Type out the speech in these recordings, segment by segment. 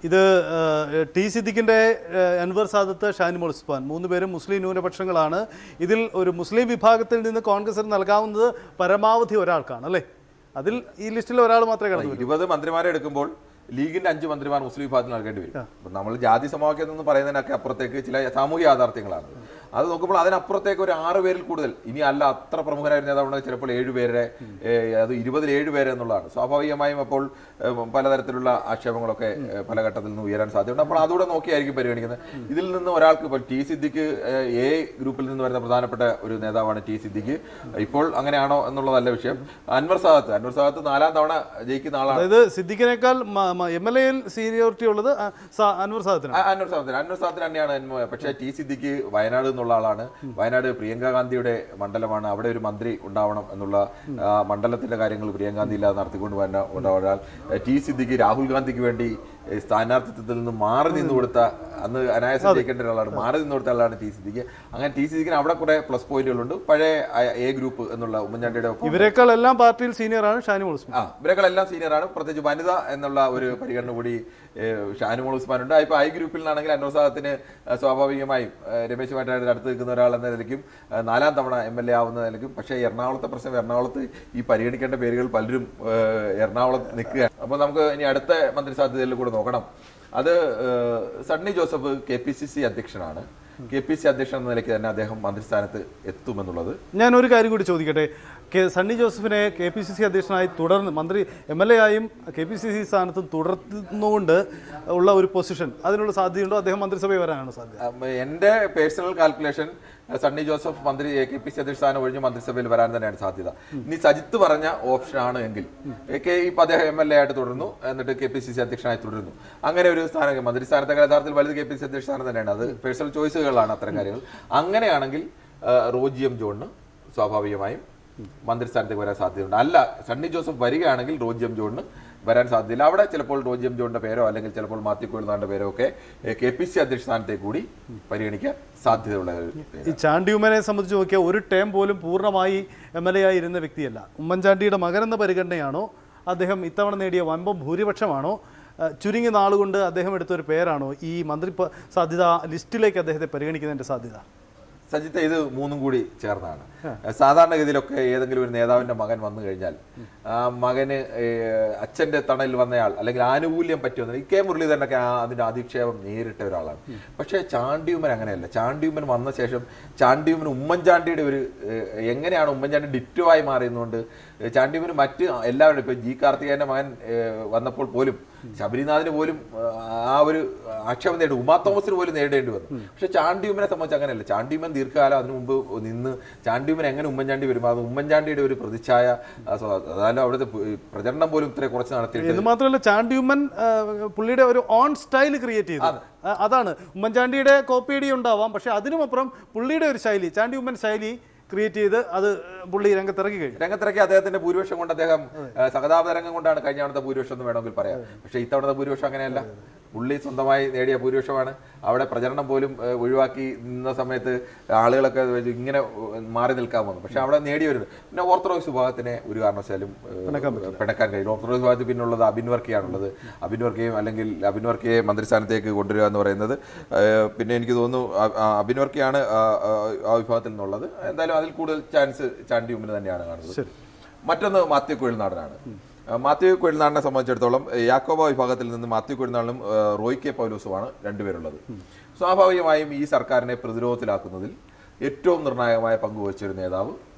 ഇത് ടി സിദ്ദിഖിൻ്റെ അൻവർ സാദത്ത്, ഷാനിമോൾ ഉസ്മാൻ 3 പേരും മുസ്ലിം ന്യൂനപക്ഷങ്ങളാണ്. ഇതിൽ ഒരു മുസ്ലിം വിഭാഗത്തിൽ നിന്ന് കോൺഗ്രസിന് നൽകാവുന്നത് പരമാവധി ഒരാൾക്കാണ് അല്ലേ? അതിൽ ഈ ലിസ്റ്റിൽ ഒരാൾ മാത്രമേ കടന്നു. 20 മന്ത്രിമാരെ എടുക്കുമ്പോൾ ലീഗിന്റെ 5 മന്ത്രിമാർ മുസ്ലിം വിഭാഗത്തിൽ നൽകേണ്ടി വരും. നമ്മൾ ജാതി സമവാക്യം എന്ന് പറയുന്നതിനൊക്കെ അപ്പുറത്തേക്ക് ചില സാമൂഹിക യാഥാർത്ഥ്യങ്ങളാണ്. അത് നോക്കുമ്പോൾ അതിനപ്പുറത്തേക്ക് ഒരു 6 പേരിൽ കൂടുതൽ, ഇനി അല്ല അത്ര പ്രമുഖരായ നേതാവുണ്ടെങ്കിൽ ചിലപ്പോൾ 7 പേരെ, അത് 20 7 പേരെ എന്നുള്ളതാണ്. സ്വാഭാവികമായും അപ്പോൾ പലതരത്തിലുള്ള ആക്ഷേപങ്ങളൊക്കെ പല ഘട്ടത്തിൽ നിന്ന് ഉയരാൻ സാധ്യതയുണ്ട്. അപ്പോൾ അതുകൂടെ നോക്കിയായിരിക്കും പരിഗണിക്കുന്നത്. ഇതിൽ നിന്ന് ഒരാൾക്ക് ഇപ്പോൾ ടി സിദ്ദിഖ് എ ഗ്രൂപ്പിൽ നിന്ന് വരുന്ന പ്രധാനപ്പെട്ട ഒരു നേതാവാണ് ടി സിദ്ദിഖ്. ഇപ്പോൾ അങ്ങനെയാണോ എന്നുള്ളതല്ല വിഷയം. അൻവർ സാദത്ത് 4ാം തവണ ജയിക്കുന്ന ആളാണ്. അതായത് സിദ്ദിഖിനേക്കാൾ MLA സീനിയോറിറ്റി ഉള്ളത് അൻവർ സാദത്തിന് തന്നെയാണ്. പക്ഷേ ടി സിദ്ദിഖ് വയനാട് എന്നുള്ള ആളാണ്. വയനാട് പ്രിയങ്ക ഗാന്ധിയുടെ മണ്ഡലമാണ്. അവിടെ ഒരു മന്ത്രി ഉണ്ടാവണം എന്നുള്ള മണ്ഡലത്തിന്റെ കാര്യങ്ങൾ പ്രിയങ്ക ഗാന്ധി ഇല്ലാതെ നടത്തിക്കൊണ്ട് ഒരാൾ. ടി സിദ്ദിഖ് രാഹുൽ ഗാന്ധിക്ക് വേണ്ടി സ്ഥാനാർത്ഥിത്വത്തിൽ നിന്ന് മാറി നിന്ന് കൊടുത്ത, അന്ന് അനായാസം ജയിക്കേണ്ട ഒരാളാണ്, മാറി നിന്ന് കൊടുത്ത ആളാണ് ടി സിദ്ദിഖ്. അങ്ങനെ ടി സിദ്ദിഖിന് അവിടെ കുറെ പ്ലസ് പോയിന്റുകളുണ്ട്. പഴയ എ ഗ്രൂപ്പ് എന്നുള്ള ഉമ്മൻചാണ്ടിയുടെ ഇവരെക്കാളെല്ലാം പാർട്ടിയിൽ സീനിയറാണ് ഷാനിമോൾ ഉസ്മാൻ. ഇവരെക്കാളെല്ലാം സീനിയറാണ്. പ്രത്യേകിച്ച് വനിത എന്നുള്ള ഒരു പരിഗണന കൂടി ഷാനിമോൾ ഉസ്മാൻ ഉണ്ട്. ഇപ്പൊ ഗ്രൂപ്പിൽ നിന്നാണെങ്കിൽ അൻവർ സാദത്തിന് സ്വാഭാവികമായും രമേശുമായിട്ട് അടുത്ത് നിൽക്കുന്ന ഒരാൾ എന്ന നിലയ്ക്കും 4ാം തവണ MLA ആവുന്ന നിലയ്ക്കും. പക്ഷേ എറണാകുളത്തെ പ്രശ്നം, എറണാകുളത്ത് ഈ പരിഗണിക്കേണ്ട പേരുകൾ പലരും എറണാകുളത്ത് നിൽക്കുകയാണ്. അപ്പോൾ നമുക്ക് ഇനി അടുത്ത മന്ത്രി സാധ്യതയിൽ കൂടെ നോക്കണം. അത് സണ്ണി ജോസഫ് KPCC അധ്യക്ഷനാണ്. KPCC അധ്യക്ഷൻ എന്ന നിലയ്ക്ക് തന്നെ അദ്ദേഹം മന്ത്രിസ്ഥാനത്ത് എത്തുമെന്നുള്ളത്. ഞാൻ ഒരു കാര്യം കൂടി ചോദിക്കട്ടെ. സണ്ണി ജോസഫിനെ KPCC അധ്യക്ഷനായി തുടർന്ന് മന്ത്രി MLA ആയും KPCC സ്ഥാനത്തും തുടർന്നുകൊണ്ട് ഉള്ള ഒരു പൊസിഷൻ, അതിനുള്ള സാധ്യതയുണ്ടോ? അദ്ദേഹം മന്ത്രിസഭയിൽ വരാനാണ് സാധ്യത? എൻ്റെ പേഴ്സണൽ കാൽക്കുലേഷൻ സണ്ണി ജോസഫ് മന്ത്രി KPCC അധ്യക്ഷ സ്ഥാനം ഒഴിഞ്ഞ് മന്ത്രിസഭയിൽ വരാൻ തന്നെയാണ് സാധ്യത. ഇനി സജിത്ത് പറഞ്ഞ ഓപ്ഷനാണ് എങ്കിൽ ഇപ്പൊ അദ്ദേഹം MLA ആയിട്ട് തുടരുന്നു, എന്നിട്ട് KPCC അധ്യക്ഷനായി തുടരുന്നു. അങ്ങനെ ഒരു സ്ഥാനം, മന്ത്രിസ്ഥാനത്തെ യഥാർത്ഥത്തിൽ വലുത് KPCC അധ്യക്ഷ സ്ഥാനം തന്നെയാണ്. അത് പേഴ്സണൽ ചോയ്സുകളാണ് അത്തരം കാര്യങ്ങൾ. അങ്ങനെയാണെങ്കിൽ റോജി എം ജോണിന് സ്വാഭാവികമായും മന്ത്രിസ്ഥാനത്തേക്ക് വരാൻ സാധ്യതയുണ്ട്. അല്ല, സണ്ണി ജോസഫ് വരികയാണെങ്കിൽ റോജി എം ജോണിന് വരാൻ സാധ്യതയില്ല. അവിടെ ചിലപ്പോൾ റോജി എം ജോണിന്റെ പേരോ അല്ലെങ്കിൽ ചിലപ്പോൾ മാത്യു കുഴൽനാടിന്റെ പേരോ ഒക്കെ KPCC അധ്യക്ഷ സ്ഥാനത്തേക്ക് കൂടി പരിഗണിക്കാൻ സാധ്യതയുള്ള. ഈ ചാണ്ടി ഉമ്മനെ സംബന്ധിച്ച് നോക്കിയാൽ ഒരു ടേം പോലും പൂർണ്ണമായി MLA ആയി ഇരുന്ന വ്യക്തിയല്ല. ഉമ്മൻചാണ്ടിയുടെ മകനെന്ന പരിഗണനയാണോ, അദ്ദേഹം ഇത്തവണ നേടിയ വമ്പം ഭൂരിപക്ഷമാണോ, ചുരുങ്ങിയ നാളുകൊണ്ട് അദ്ദേഹം എടുത്തൊരു പേരാണോ ഈ മന്ത്രി സാധ്യത ലിസ്റ്റിലേക്ക് അദ്ദേഹത്തെ പരിഗണിക്കുന്നതിന്റെ സാധ്യത? സജിത്ത്, ഇത് 3ഉം കൂടി ചേർന്നാണ്. സാധാരണഗതിയിലൊക്കെ ഏതെങ്കിലും ഒരു നേതാവിന്റെ മകൻ വന്നു കഴിഞ്ഞാൽ ആ മകന് അച്ഛന്റെ തണലിൽ വന്നയാൾ അല്ലെങ്കിൽ ആനുകൂല്യം പറ്റുമെന്ന് K മുരളീധരനൊക്കെ അതിന്റെ അധിക്ഷേപം നേരിട്ട ഒരാളാണ്. പക്ഷേ ചാണ്ടിയുമ്മൻ അങ്ങനെയല്ല. ചാണ്ടിയുമ്മൻ വന്ന ശേഷം ചാണ്ടിയുമ്മൻ ഉമ്മൻചാണ്ടിയുടെ ഒരു എങ്ങനെയാണ് ഉമ്മൻചാണ്ടി ഡിറ്റുവായി മാറിയെന്നുകൊണ്ട് ചാണ്ടിയുമ്മന് മറ്റ് എല്ലാവരും, ഇപ്പൊ G കാർത്തികേയന്റെ മകൻ വന്നപ്പോൾ പോലും ശബരിനാഥിന് പോലും ആ ഒരു ആക്ഷേപം നേരിടും, ഉമാ തോമസിന് പോലും നേരിടേണ്ടി വന്നു. പക്ഷെ ചാണ്ടിയുമ്മനെ സംബന്ധിച്ച് അങ്ങനെയല്ല. ചാണ്ടിയുമ്മൻ ദീർഘകാലം അതിനു മുമ്പ് നിന്ന് ചാണ്ടിയുമ്മൻ എങ്ങനെ ഉമ്മൻചാണ്ടി വരും, അത് ഉമ്മൻചാണ്ടിയുടെ ഒരു പ്രതിച്ഛായ, അതായത് അവിടുത്തെ പ്രചരണം പോലും ഇത്ര കുറച്ച് നടത്തിയിട്ട്. ഇത് മാത്രമല്ല, ചാണ്ടിയുമ്മൻ പുള്ളിയുടെ ഒരു ഓൺ സ്റ്റൈൽ ക്രിയേറ്റ് ചെയ്തു. അതാണ് ഉമ്മൻചാണ്ടിയുടെ കോപ്പിയടി ഉണ്ടാവാം, പക്ഷെ അതിനുമപ്പുറം പുള്ളിയുടെ ഒരു ശൈലി, ചാണ്ടിയുമ്മൻ ശൈലി ക്രിയേറ്റ് ചെയ്ത് അത് പുള്ളി രംഗത്തിറക്കി. അദ്ദേഹത്തിന്റെ ഭൂരിപക്ഷം കൊണ്ട്, അദ്ദേഹം സഹതാപ രംഗം കൊണ്ടാണ് കഴിഞ്ഞ തവണത്തെ ഭൂരിപക്ഷം എന്ന് വേണമെങ്കിൽ പറയാം. പക്ഷെ ഇത്തവണത്തെ ഭൂരിപക്ഷം അങ്ങനെയല്ല. പുള്ളി സ്വന്തമായി നേടിയ ഭൂരിപക്ഷമാണ്. അവിടെ പ്രചരണം പോലും ഒഴിവാക്കി നിന്ന സമയത്ത് ആളുകളൊക്കെ ഇങ്ങനെ മാറി നിൽക്കാൻ വന്നു. പക്ഷെ അവിടെ നേടി വരുന്നത് പിന്നെ ഓർത്തഡോക്സ് വിഭാഗത്തിനെ ഒരു കാരണവശാലും പിണക്കാൻ കഴിയും. ഓർത്തഡോക്സ് വിഭാഗത്തിൽ പിന്നുള്ളത് അബിൻ വർക്കിയാണുള്ളത്. അബിൻ വർക്കിയും അല്ലെങ്കിൽ അബിൻ വർക്കിയെ മന്ത്രിസ്ഥാനത്തേക്ക് കൊണ്ടുവരിക എന്ന് പറയുന്നത്, പിന്നെ എനിക്ക് തോന്നുന്നു അബിൻ വർക്കിയാണ് ആ വിഭാഗത്തിൽ നിന്നുള്ളത്. എന്തായാലും അതിൽ കൂടുതൽ ചാൻസ് ചാണ്ടി ഉമ്മിന് തന്നെയാണ് കാണുന്നത്. മറ്റൊന്ന് മാത്യു കുഴൽനാടനാണ്. മാത്യു കുഴൽനാടിനെ സംബന്ധിച്ചിടത്തോളം യാക്കോബ വിഭാഗത്തിൽ നിന്ന് മാത്യു കുഴൽനാടും റോയ് കെ പൗലോസുമാണ് രണ്ടുപേരുള്ളത്. സ്വാഭാവികമായും ഈ സർക്കാരിനെ പ്രതിരോധത്തിലാക്കുന്നതിൽ ഏറ്റവും നിർണായകമായ പങ്കുവഹിച്ചൊരു നേതാവ്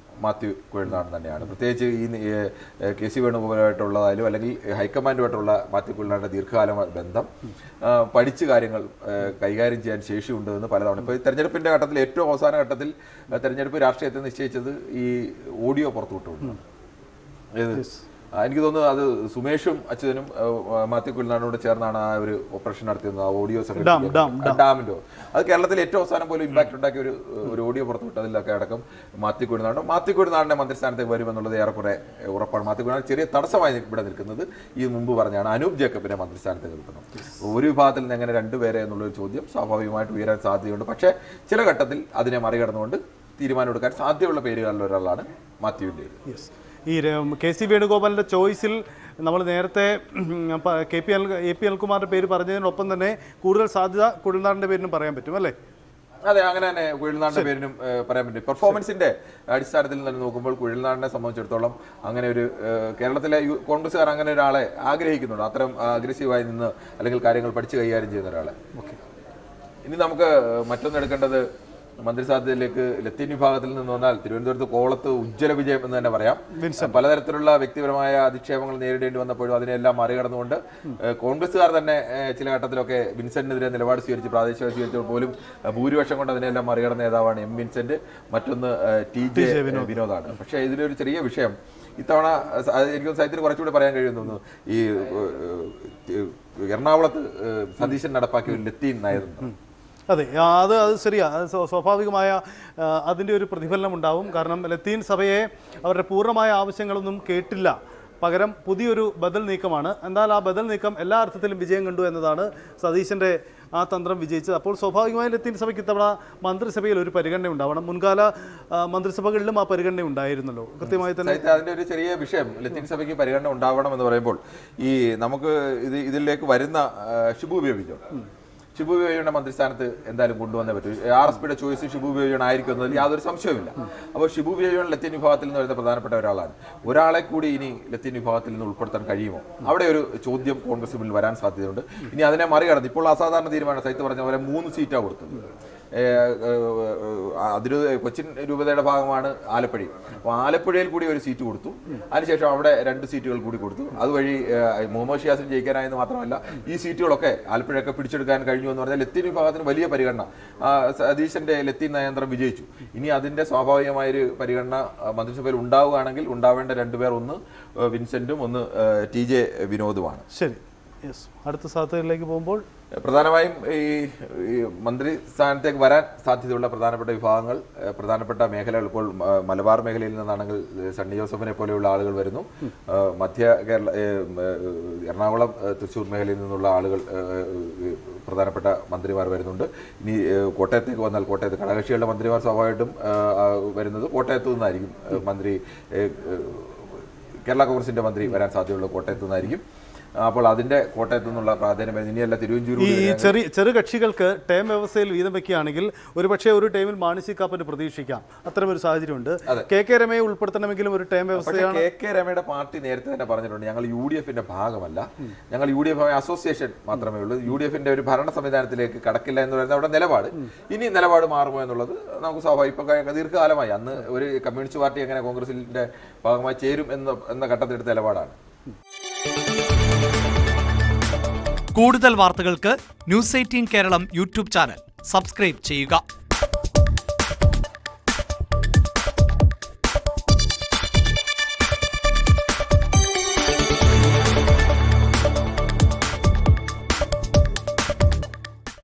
മാത്യു കുഴൽനാടൻ തന്നെയാണ്. പ്രത്യേകിച്ച് ഈ KC വേണുഗോപാലുമായിട്ടുള്ളതായാലും അല്ലെങ്കിൽ ഹൈക്കമാൻഡുമായിട്ടുള്ള മാത്യു കുഴൽനാടിന്റെ ദീർഘകാല ബന്ധം, പഠിച്ച് കാര്യങ്ങൾ കൈകാര്യം ചെയ്യാൻ ശേഷിയുണ്ടെന്ന് പലതവണ. ഇപ്പോൾ തെരഞ്ഞെടുപ്പിന്റെ ഘട്ടത്തിൽ ഏറ്റവും അവസാന ഘട്ടത്തിൽ തെരഞ്ഞെടുപ്പ് രാഷ്ട്രീയത്തെ നിശ്ചയിച്ചത് ഈ ഓഡിയോ പുറത്തുവിട്ടുകൊണ്ടാണ്. എനിക്ക് തോന്നുന്നു അത് സുമേഷും അച്യുതനും മാത്യു കുഴൽനാടിനോട് ചേർന്നാണ് ആ ഒരു ഓപ്പറേഷൻ നടത്തിയത്. ആ ഓഡിയോ ഡാമിന്റെ അത് കേരളത്തിൽ ഏറ്റവും അവസാനം പോലും ഇമ്പാക്ട് ഉണ്ടാക്കിയ ഒരു ഓഡിയോ പുറത്തുവിട്ടതിലൊക്കെ അടക്കം മാത്യു കുഴൽനാടിന്റെ മന്ത്രിസ്ഥാനത്തേക്ക് വരുമെന്നുള്ളത് ഏറെക്കുറെ ഉറപ്പാണ്. മാത്യു കുഴൽനാട് ചെറിയ തടസ്സമായി ഇവിടെ നിൽക്കുന്നത് ഈ മുമ്പ് പറഞ്ഞാണ് അനൂപ് ജേക്കബിനെ മന്ത്രിസ്ഥാനത്തേക്ക് നിർത്തണം. ഒരു വിഭാഗത്തിൽ നിന്ന് എങ്ങനെ രണ്ടുപേരെ എന്നുള്ളൊരു ചോദ്യം സ്വാഭാവികമായിട്ട് ഉയരാൻ സാധ്യതയുണ്ട്. പക്ഷേ ചില ഘട്ടത്തിൽ അതിനെ മറികടന്നുകൊണ്ട് തീരുമാനമെടുക്കാൻ സാധ്യതയുള്ള പേരുകളിൽ ഒരാളാണ് മാത്യുവിൻ്റെ. ഈ KC വേണുഗോപാലിൻ്റെ ചോയ്സിൽ നമ്മൾ നേരത്തെ AP അനിൽകുമാറിൻ്റെ പേര് പറഞ്ഞതിനൊപ്പം തന്നെ കൂടുതൽ സാധ്യത കുഴൽനാടൻ്റെ പേരിനും പറയാൻ പറ്റും അല്ലേ? അതെ, അങ്ങനെ തന്നെ കുഴൽനാടിന്റെ പേരിനും പറയാൻ പറ്റും. പെർഫോമൻസിന്റെ അടിസ്ഥാനത്തിൽ തന്നെ നോക്കുമ്പോൾ കുഴൽനാടിനെ സംബന്ധിച്ചിടത്തോളം അങ്ങനെ ഒരു കേരളത്തിലെ കോൺഗ്രസ്സുകാർ അങ്ങനെ ഒരാളെ ആഗ്രഹിക്കുന്നുണ്ട്, അത്തരം അഗ്രസീവായി നിന്ന് അല്ലെങ്കിൽ കാര്യങ്ങൾ പഠിച്ചു കൈകാര്യം ചെയ്യുന്ന ഒരാളെ. ഇനി നമുക്ക് മറ്റൊന്നെടുക്കേണ്ടത് മന്ത്രിസ്ഥാനത്തിലേക്ക് ലത്തീൻ വിഭാഗത്തിൽ നിന്ന് വന്നാൽ തിരുവനന്തപുരത്ത് കോളത്ത് ഉജ്ജ്വല വിജയം എന്ന് തന്നെ പറയാം. പലതരത്തിലുള്ള വ്യക്തിപരമായ അധിക്ഷേപങ്ങൾ നേരിടേണ്ടി വന്നപ്പോഴും അതിനെല്ലാം മറികടന്നുകൊണ്ട് കോൺഗ്രസ്സുകാർ തന്നെ ചില ഘട്ടത്തിലൊക്കെ വിൻസെന്റിനെതിരെ നിലപാട് സ്വീകരിച്ച് പ്രാദേശിക സ്വീകരിച്ചപ്പോൾ പോലും ഭൂരിപക്ഷം കൊണ്ട് അതിനെല്ലാം മറികടന്ന നേതാവാണ് വിൻസെന്റ്. മറ്റൊന്ന് TJ വിനോദാണ്. പക്ഷേ ഇതിലൊരു ചെറിയ വിഷയം ഇത്തവണ എനിക്ക് സാഹിത്യത്തിന് കുറച്ചുകൂടി പറയാൻ കഴിയുന്നു. ഈ എറണാകുളത്ത് സതീശൻ നടപ്പാക്കിയ ഒരു ലത്തീൻ നയതന്ത്രം, അതെ, അത് ശരിയാ. സ്വാഭാവികമായ അതിൻ്റെ ഒരു പ്രതിഫലനം ഉണ്ടാവും. കാരണം ലത്തീൻ സഭയെ അവരുടെ പൂർണ്ണമായ ആവശ്യങ്ങളൊന്നും കേട്ടില്ല, പകരം പുതിയൊരു ബദൽ നീക്കമാണ്. എന്നാൽ ആ ബദൽ നീക്കം എല്ലാ അർത്ഥത്തിലും വിജയം കണ്ടു എന്നതാണ് സതീശൻ്റെ ആ തന്ത്രം വിജയിച്ചത്. അപ്പോൾ സ്വാഭാവികമായും ലത്തീൻ സഭയ്ക്ക് ഇത്തവണ മന്ത്രിസഭയിൽ ഒരു പരിഗണന ഉണ്ടാവണം. മുൻകാല മന്ത്രിസഭകളിലും ആ പരിഗണന ഉണ്ടായിരുന്നല്ലോ കൃത്യമായി തന്നെ. അതിൻ്റെ ഒരു ചെറിയ വിഷയം ലത്തീൻ സഭയ്ക്ക് പരിഗണന ഉണ്ടാവണം എന്ന് പറയുമ്പോൾ ഈ നമുക്ക് ഇതിലേക്ക് വരുന്ന ഷിബു ബേബിയുടെ മന്ത്രിസ്ഥാനത്ത് എന്തായാലും കൊണ്ടുവന്നേ പറ്റും. RSPയുടെ ചോയ്സ് ഷിബു ബേബിയാണ് ആയിരിക്കും എന്നതിൽ യാതൊരു സംശയവുമില്ല. അപ്പോൾ ഷിബു ബേബിയാണ് ലത്തീൻ വിഭാഗത്തിൽ നിന്ന് വരുന്ന പ്രധാനപ്പെട്ട ഒരാളാണ്. ഒരാളെ കൂടി ഇനി ലത്തീൻ വിഭാഗത്തിൽ നിന്ന് ഉൾപ്പെടുത്താൻ കഴിയുമോ? അവിടെ ഒരു ചോദ്യം കോൺഗ്രസ് മുന്നിൽ വരാൻ സാധ്യതയുണ്ട്. ഇനി അതിനെ മറികടന്ന് ഇപ്പോൾ അസാധാരണ തീരുമാനം സൈത്ത് പറഞ്ഞ പോലെ 3 സീറ്റാണ് കൊടുത്തത്. കൊച്ചിൻ രൂപതയുടെ ഭാഗമാണ് ആലപ്പുഴ. അപ്പോൾ ആലപ്പുഴയിൽ കൂടി ഒരു സീറ്റ് കൊടുത്തു. അതിനുശേഷം അവിടെ 2 സീറ്റുകൾ കൂടി കൊടുത്തു. അതുവഴി മുഹമ്മദ് ഷിയാസിന് ജയിക്കാനായെന്ന് മാത്രമല്ല ഈ സീറ്റുകളൊക്കെ ആലപ്പുഴയൊക്കെ പിടിച്ചെടുക്കാൻ കഴിഞ്ഞു എന്ന് പറഞ്ഞാൽ ലത്തീൻ വിഭാഗത്തിന് വലിയ പരിഗണന. സതീശന്റെ ലത്തീൻ നയതന്ത്രം വിജയിച്ചു. ഇനി അതിന്റെ സ്വാഭാവികമായൊരു പരിഗണന മന്ത്രിസഭയിൽ ഉണ്ടാവുകയാണെങ്കിൽ ഉണ്ടാവേണ്ട 2 പേർ, ഒന്ന് വിൻസെന്റും ഒന്ന് TJ വിനോദുമാണ്. ശരി, അടുത്ത സാധ്യതയിലേക്ക് പോകുമ്പോൾ പ്രധാനമായും ഈ മന്ത്രി സ്ഥാനത്തേക്ക് വരാൻ സാധ്യതയുള്ള പ്രധാനപ്പെട്ട വിഭാഗങ്ങൾ, പ്രധാനപ്പെട്ട മേഖലകൾ ഇപ്പോൾ മലബാർ മേഖലയിൽ നിന്നാണെങ്കിൽ സണ്ണി ജോസഫിനെ പോലെയുള്ള ആളുകൾ വരുന്നു. മധ്യ കേരള, എറണാകുളം, തൃശ്ശൂർ മേഖലയിൽ നിന്നുള്ള ആളുകൾ പ്രധാനപ്പെട്ട മന്ത്രിമാർ വരുന്നുണ്ട്. ഇനി കോട്ടയത്തേക്ക് വന്നാൽ കോട്ടയത്ത് ഘടകകക്ഷികളുടെ മന്ത്രിമാർ സ്വാഭാവികമായിട്ടും വരുന്നത് കോട്ടയത്തു നിന്നായിരിക്കും. മന്ത്രി കേരള കോൺഗ്രസിന്റെ മന്ത്രി വരാൻ സാധ്യതയുള്ള കോട്ടയത്തു നിന്നായിരിക്കും. അപ്പോൾ അതിന്റെ കോട്ടയത്തു നിന്നുള്ള പ്രാധാന്യം ഇനിയല്ല തിരുവഞ്ചൂർ. ഈ ചെറു കക്ഷികൾക്ക് ടേം വ്യവസ്ഥയിൽ വീതം വെക്കുകയാണെങ്കിൽ ഒരുപക്ഷെ ഒരു ടൈമിൽ മാണി കാപ്പന് പ്രതീക്ഷിക്കാം. അത്തരമൊരു സാഹചര്യമുണ്ട്. KK രമയെ ഉൾപ്പെടുത്തണമെങ്കിലും ഒരു ടൈം വ്യവസ്ഥയാണ്. KK രമയുടെ പാർട്ടി നേരത്തെ തന്നെ പറഞ്ഞിട്ടുണ്ട്, ഞങ്ങൾ UDFന്റെ ഭാഗമല്ല, ഞങ്ങൾ UDF അസോസിയേഷൻ മാത്രമേ ഉള്ളൂ, UDFന്റെ ഒരു ഭരണ സംവിധാനത്തിലേക്ക് കടക്കില്ല എന്ന് പറയുന്നത് അവിടെ നിലപാട്. ഇനി നിലപാട് മാറുമോ എന്നുള്ളത് നമുക്ക് സ്വാഭാവികം. ഇപ്പൊ ദീർഘകാലമായി അന്ന് ഒരു കമ്മ്യൂണിസ്റ്റ് പാർട്ടി എങ്ങനെ കോൺഗ്രസിന്റെ ഭാഗമായി ചേരും എന്ന ഘട്ടത്തിലെടുത്ത നിലപാടാണ്. കൂടുതൽ വാർത്തകൾക്ക് News 18 കേരളം യൂട്യൂബ് ചാനൽ സബ്സ്ക്രൈബ് ചെയ്യുക.